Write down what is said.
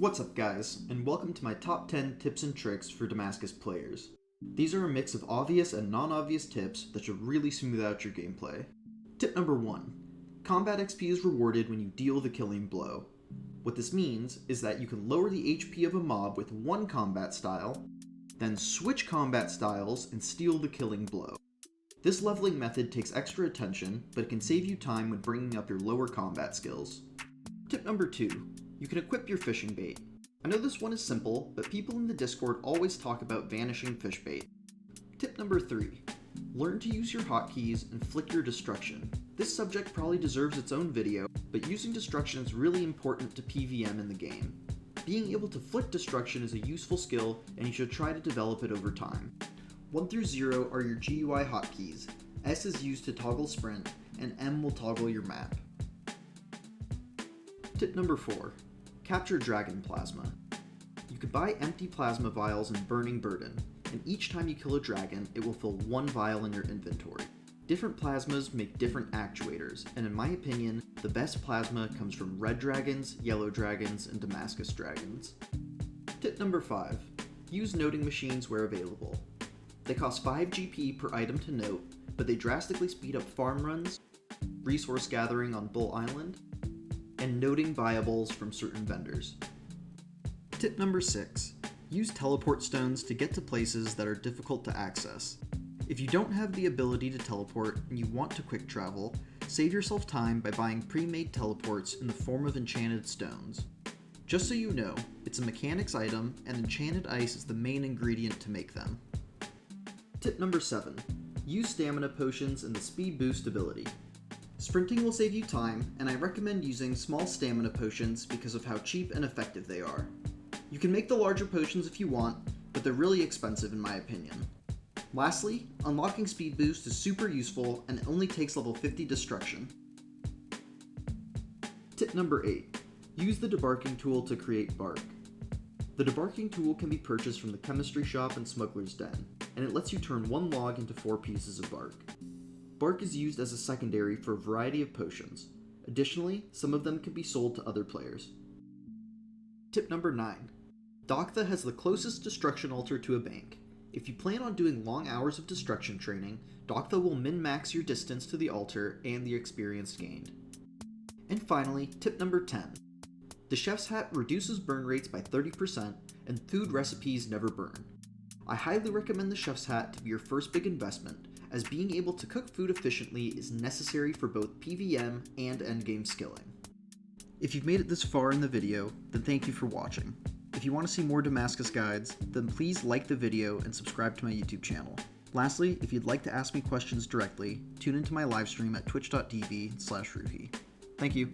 What's up guys, and welcome to my top 10 tips and tricks for Damascus players. These are a mix of obvious and non-obvious tips that should really smooth out your gameplay. Tip number 1. Combat XP is rewarded when you deal the killing blow. What this means is that you can lower the HP of a mob with one combat style, then switch combat styles and steal the killing blow. This leveling method takes extra attention, but it can save you time when bringing up your lower combat skills. Tip number 2. You can equip your fishing bait. I know this one is simple, but people in the Discord always talk about vanishing fish bait. Tip number 3. Learn to use your hotkeys and flick your destruction. This subject probably deserves its own video, but using destruction is really important to PvM in the game. Being able to flick destruction is a useful skill, and you should try to develop it over time. 1 through 0 are your GUI hotkeys. S is used to toggle sprint, and M will toggle your map. Tip number 4. Capture Dragon Plasma. You can buy empty plasma vials in Burning Burden, and each time you kill a dragon, it will fill 1 vial in your inventory. Different plasmas make different actuators, and in my opinion, the best plasma comes from red dragons, yellow dragons, and Damascus dragons. Tip number 5. Use noting machines where available. They cost 5 GP per item to note, but they drastically speed up farm runs, resource gathering on Bull Island, and noting buyables from certain vendors. Tip number 6. Use teleport stones to get to places that are difficult to access. If you don't have the ability to teleport and you want to quick travel, save yourself time by buying pre-made teleports in the form of enchanted stones. Just so you know, it's a mechanics item and enchanted ice is the main ingredient to make them. Tip number 7. Use stamina potions and the speed boost ability. Sprinting will save you time, and I recommend using small stamina potions because of how cheap and effective they are. You can make the larger potions if you want, but they're really expensive in my opinion. Lastly, unlocking speed boost is super useful and it only takes level 50 destruction. Tip number 8. Use the debarking tool to create bark. The debarking tool can be purchased from the chemistry shop and Smuggler's Den, and it lets you turn 1 log into 4 pieces of bark. Bark is used as a secondary for a variety of potions. Additionally, some of them can be sold to other players. Tip number 9. Daktha has the closest destruction altar to a bank. If you plan on doing long hours of destruction training, Daktha will min-max your distance to the altar and the experience gained. And finally, tip number 10. The chef's hat reduces burn rates by 30%, and food recipes never burn. I highly recommend the chef's hat to be your first big investment, as being able to cook food efficiently is necessary for both PvM and endgame skilling. If you've made it this far in the video, then thank you for watching. If you want to see more Damascus guides, then please like the video and subscribe to my YouTube channel. Lastly, if you'd like to ask me questions directly, tune into my livestream at twitch.tv/Ruhi. Thank you.